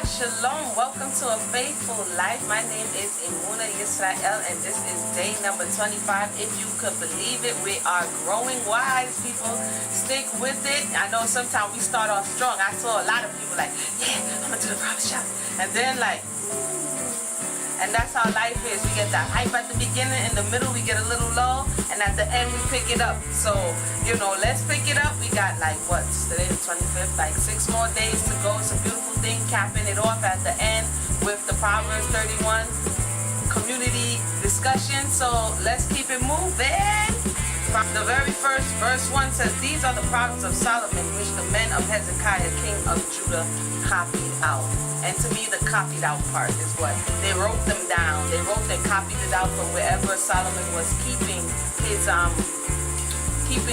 Shalom. Welcome to A Faithful Life. My name is Imuna Yisrael, and this is day number 25. If you could believe it, we are growing wise, people. Stick with it. I know sometimes we start off strong. I saw a lot of people like, yeah, I'm going to do the Proverbs shop. And then like, and that's how life is. We get that hype at the beginning, in the middle we get a little low, and at the end we pick it up. So, let's pick it up. We got like, what, today the 25th, like 6 more days to go. It's a beautiful thing, capping it off at the end with the Proverbs 31 community discussion. So let's keep it moving. The very first verse 1 says, "These are the Proverbs of Solomon, which the men of Hezekiah, king of Judah, copied out." And to me, the copied out part is what they wrote them down. They copied it out from wherever Solomon was keeping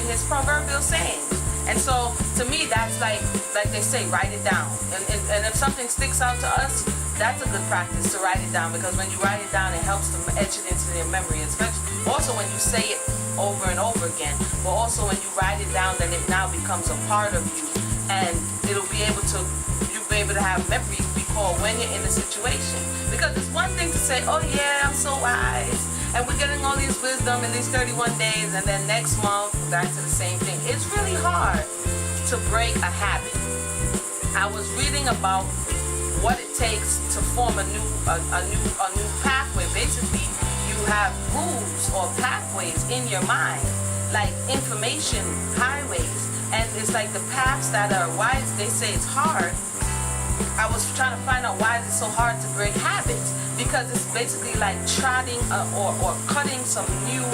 his proverbial saying. And so, to me, that's like they say, write it down. And if something sticks out to us, that's a good practice to write it down, because when you write it down, it helps to etch it into your memory. Especially also when you say it over and over again, but also when you write it down, then it now becomes a part of you, and you'll be able to have memory recall when you're in a situation. Because it's one thing to say, oh yeah, I'm so wise, and we're getting all these wisdom in these 31 days, and then next month back to the same thing. It's really hard to break a habit. I was reading about what it takes to form a new pathway. Basically, you have rules or pathways in your mind, like information highways, and it's like the paths that are why they say it's hard. I was trying to find out why it's so hard to break habits, because it's basically like trotting or cutting some new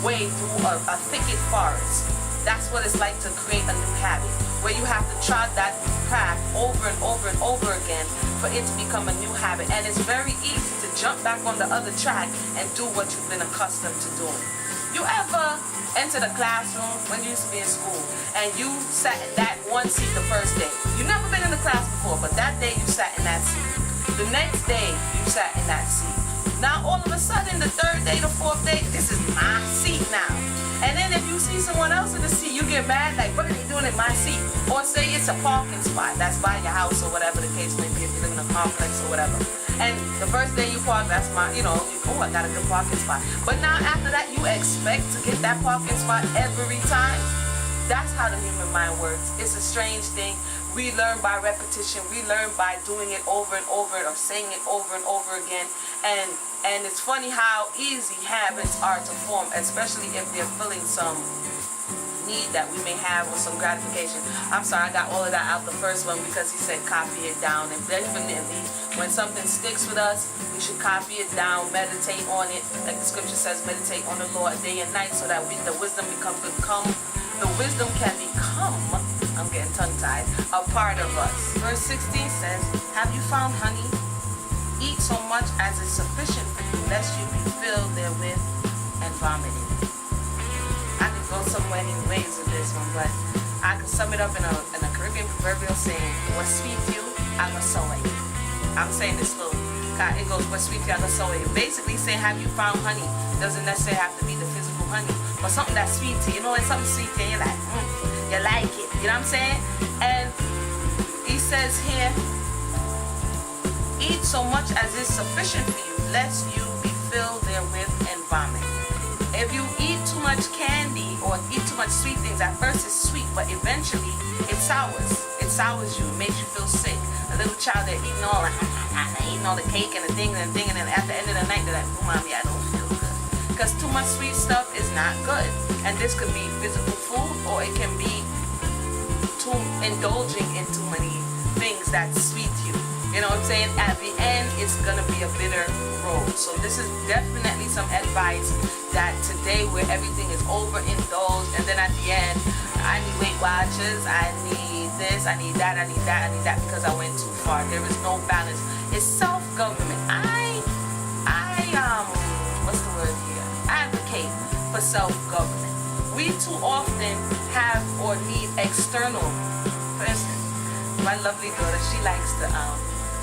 way through a thicket forest. That's what it's like to create a new habit, where you have to trot that path over and over and over again for it to become a new habit. And it's very easy to jump back on the other track and do what you've been accustomed to doing. You ever entered a classroom when you used to be in school, and you sat in that one seat the first day? You've never been in the class before, but that day you sat in that seat. The next day you sat in that seat. Now all of a sudden, the third day, the fourth day, this is my seat now. And then if you see someone else in the seat, you get mad, like, what are they doing in my seat? Or say it's a parking spot that's by your house, or whatever the case may be, if you live in a complex or whatever. And the first day you park, that's my, oh, I got a good parking spot. But now after that, you expect to get that parking spot every time. That's how the human mind works. It's a strange thing. We learn by repetition. We learn by doing it over and over, or saying it over and over again. And it's funny how easy habits are to form, especially if they're filling some need that we may have, or some gratification. I'm sorry, I got all of that out the first one because he said copy it down. And definitely, when something sticks with us, we should copy it down, meditate on it. Like the scripture says, meditate on the Lord day and night, so that the wisdom can become, I'm getting tongue-tied, a part of us. Verse 16 says, "Have you found honey? Eat so much as is sufficient for you, lest you be filled therewith and vomited." I could go so many ways with this one, but I could sum it up in a Caribbean proverbial saying, "What's sweet you, I go sow it." I'm saying this slowly. It goes, "What's sweet you, I go sow it." Basically saying, have you found honey? Doesn't necessarily have to be the physical honey, but something that's sweet to you. When something's sweet to you, you're like, you like it. You know what I'm saying? And he says here, "Eat so much as is sufficient for you, lest you be filled therewith and vomit." If you eat too much candy or eat too much sweet things, at first it's sweet, but eventually it sours. It sours you. It makes you feel sick. A little child, they're eating all the cake and the thing, and then at the end of the night they're like, "Oh, mommy, I don't feel good." Because too much sweet stuff is not good. And this could be physical food, or it can be too indulging in too many things that sweet you. You know what I'm saying? At the end, it's gonna be a bitter road. So this is definitely some advice that today, where everything is overindulged, and then at the end, I need Weight Watchers, I need this, I need that, I need that, I need that, because I went too far. There is no balance. It's self-government. What's the word here? I advocate for self-government. We too often have or need external. For instance, my lovely daughter, she likes to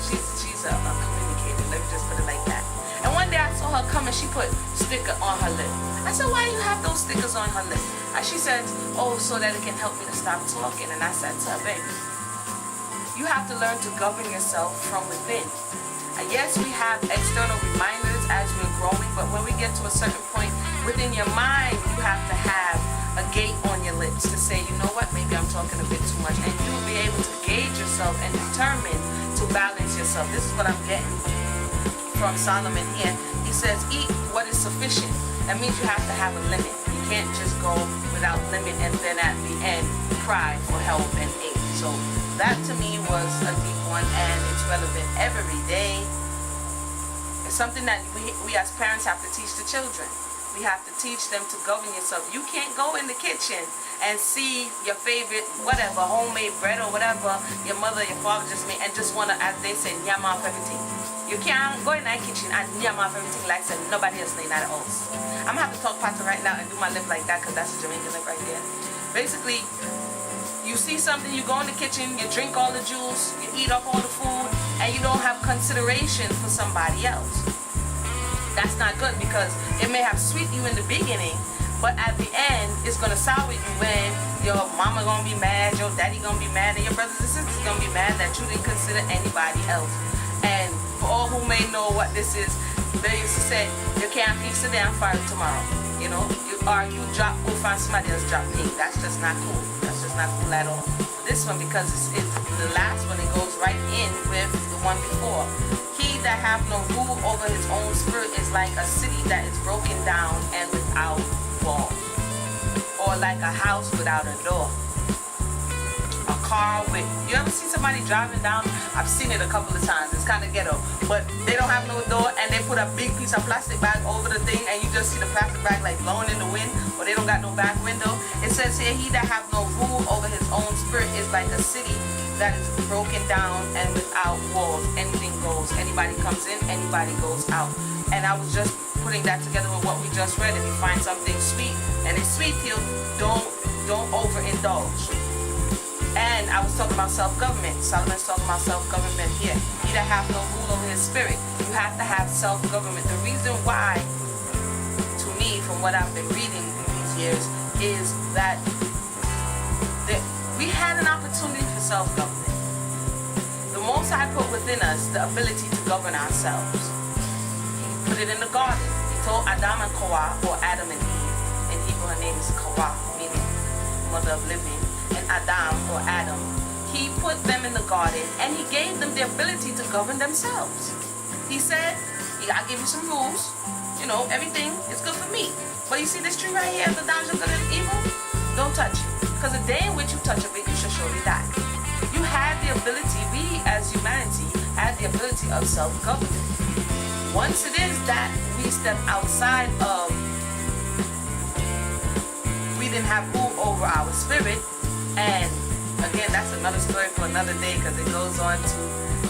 she's a communicator, let me just put it like that. And one day I saw her come and she put sticker on her lip. I said, "Why do you have those stickers on her lip?" And she said, "Oh, so that it can help me to stop talking." And I said to her, "Baby, you have to learn to govern yourself from within. Yes, we have external reminders as we're growing, but when we get to a certain point within your mind, you have to have a gate on your lips to say, you know what, maybe I'm talking a bit too much, and you will be able to gauge yourself and determine to balance yourself. This is what I'm getting from Solomon here. He says, eat what is sufficient. That means you have to have a limit. You can't just go without limit and then at the end cry for help and aid. So that to me was a deep one, and it's relevant every day. It's something that we as parents have to teach the children. We have to teach them to govern yourself. You can't go in the kitchen and see your favorite whatever, homemade bread or whatever your mother, your father just made, and just want to, as they say, yam off everything. You can't go in that kitchen and yam off everything like said nobody else made that else. I'm going to have to talk Pata right now and do my lip like that, because that's a Jamaican lip right there. Basically, you see something, you go in the kitchen, you drink all the juice, you eat up all the food, and you don't have consideration for somebody else. That's not good, because it may have sweet you in the beginning, but at the end, it's going to sour you when your mama going to be mad, your daddy going to be mad, and your brothers and sisters going to be mad that you didn't consider anybody else. And for all who may know what this is, they used to say, you can't fix the damn fire tomorrow. You know, you drop off and somebody else drop pink. That's just not cool. That's just not cool at all. This one, because it's the last one, it goes right in with the one before. He that have no rule over his own spirit is like a city that is broken down and without walls, or like a house without a door. A car with, you ever see somebody driving down? I've seen it a couple of times. It's kind of ghetto, but they don't have no door, and they put a big piece of plastic bag over the thing, and you just see the plastic bag like blowing in the wind, or they don't got no back window. It says here, he that have no rule over his own spirit is like a city that is broken down and without walls. Anything goes. Anybody comes in, anybody goes out. And I was just putting that together with what we just read. If you find something sweet and it's sweet to you, don't overindulge. And I was talking about self-government. Solomon's talking about self-government here. He that have no rule over his spirit. You have to have self-government. The reason why, to me, from what I've been reading these years, is that we had an opportunity for self-government. The Most High put within us the ability to govern ourselves. He put it in the garden. He told Adam and Kawa, or Adam and Eve. In Hebrew, her name is Kawa, meaning mother of living. And Adam, or Adam, he put them in the garden, and he gave them the ability to govern themselves. He said, I'll give you some rules. You know, everything is good for me. But you see this tree right here, the knowledge of good and evil? Don't touch it. Because the day in which you touch of it, you shall surely die. You had the ability, we as humanity, had the ability of self-government. Once it is that we step outside of, we didn't have rule over our spirit. And again, that's another story for another day, because it goes on to,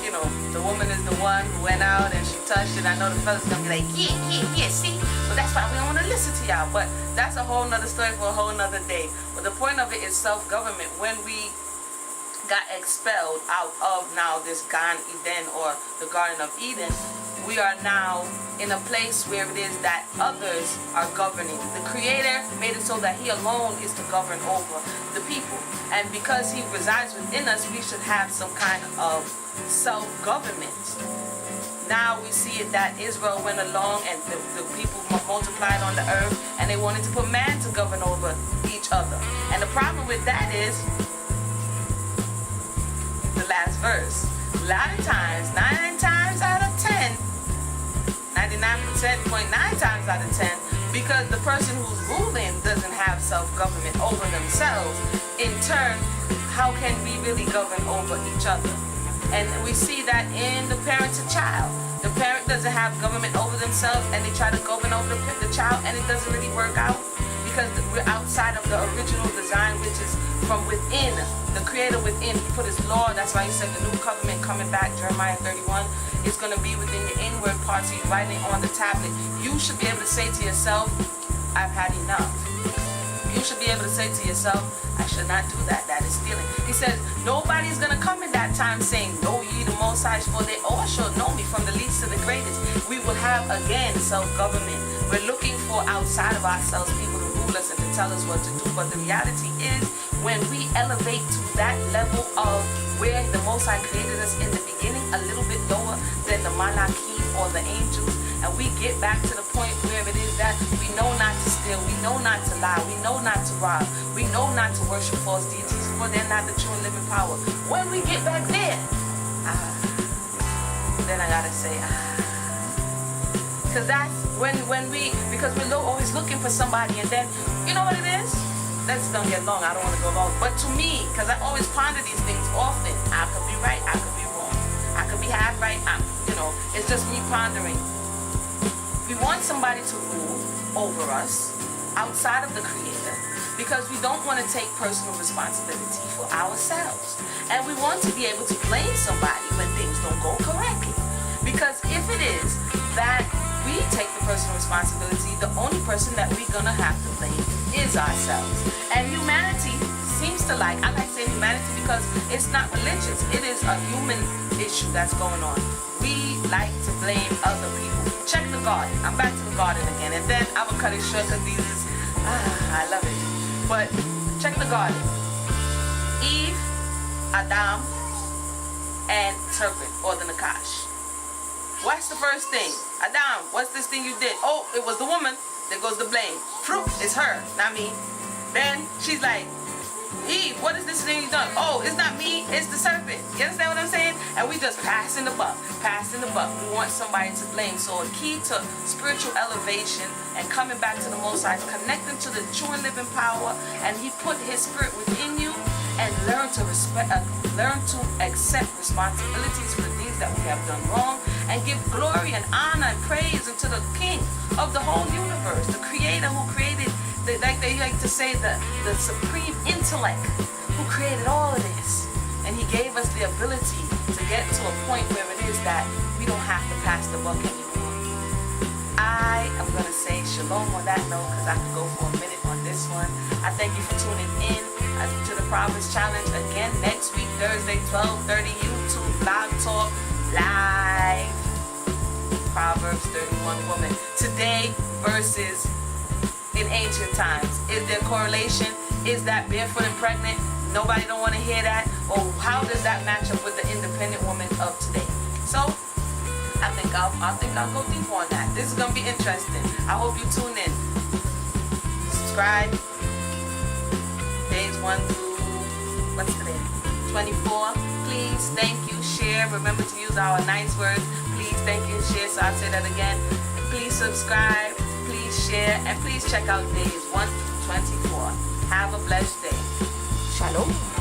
you know, the woman is the one who went out and she touched it. I know the fellas gonna be like, yeah, see? But that's why we don't want to listen to y'all. But that's a whole nother story for a whole nother day. But the point of it is self-government. When we got expelled out of now this Gan Eden, or the Garden of Eden, we are now in a place where it is that others are governing. The Creator made it so that He alone is to govern over the people. And because He resides within us, we should have some kind of self-government. Now we see it that Israel went along, and the people multiplied on the earth, and they wanted to put man to govern over each other. And the problem with that is the last verse. A lot of times, 9 times out of 10, 99.9 times out of 10, because the person who's ruling doesn't have self-government over themselves. In turn, how can we really govern over each other? And we see that in the parent to child. The parent doesn't have government over themselves, and they try to govern over the child, and it doesn't really work out, because we're outside of the original design, which is from within. The Creator within. He put His law. That's why He said the new covenant coming back, Jeremiah 31, is going to be within your inward parts. He's writing on the tablet. You should be able to say to yourself, I've had enough. You should be able to say to yourself, I should not do that. That is stealing. He says, nobody's going to come in that time saying, know ye the Most High, for they all shall know me, from the least to the greatest. We will have, again, self-government. We're looking for outside of ourselves people to rule us and to tell us what to do. But the reality is, when we elevate to that level of where the Most High created us in the beginning, a little bit lower than the Malachim or the angels, and we get back to the point where it is that we know not to steal, we know not to lie, we know not to rob, we know not to worship false deities, for they're not the true and living power. When we get back there, then I gotta say, because that's when we, because we're always looking for somebody, and then, you know what it is? Let's don't get long, I don't want to go long, but to me, because I always ponder these things often, I could be right, I could be wrong, I could be half right, it's just me pondering. We want somebody to rule over us outside of the Creator, because we don't want to take personal responsibility for ourselves, and we want to be able to blame somebody when things don't go correctly, because if it is that we take the personal responsibility, the only person that we're gonna have to blame is ourselves. And humanity seems to I like saying humanity because it's not religious, it is a human issue that's going on. We like to blame other people. Check the garden. I'm back to the garden again, and then I will cut it short because these is, I love it. But check the garden. Eve, Adam, and serpent, or the Nakash. What's the first thing? Adam, what's this thing you did? Oh, it was the woman. There goes the blame. Fruit, it's her, not me. Then she's like, Eve, what is this thing you done? Oh, it's not me, it's the serpent. You understand what I'm saying? And we just passing the buck. We want somebody to blame. So a key to spiritual elevation and coming back to the Most High, connecting to the true and living power, and He put His Spirit within you, and learn to accept responsibilities for the things that we have done wrong, and give glory and honor and praise unto the King of the whole universe, the Creator who created, like they like to say, the supreme intellect who created all of this. And He gave us the ability to get to a point where it is that we don't have to pass the buck anymore. I am going to say shalom on that note, because I could go for a minute on this one. I thank you for tuning in to the Proverbs Challenge again next week, Thursday, 12:30, YouTube, Blog Talk, live. Proverbs 31 woman. Today versus in ancient times. Is there correlation? Is that barefoot and pregnant? Nobody don't want to hear that. Or how does that match up with the independent woman of today? So I think I'll go deep on that. This is gonna be interesting. I hope you tune in. Subscribe. Days 1 through what's today? 24. Please, thank you, share. Remember to use our nice words. Please, thank you, share. So I'll say that again. Please subscribe. Please share, and please check out days 1 through 24. Have a blessed day. Shalom.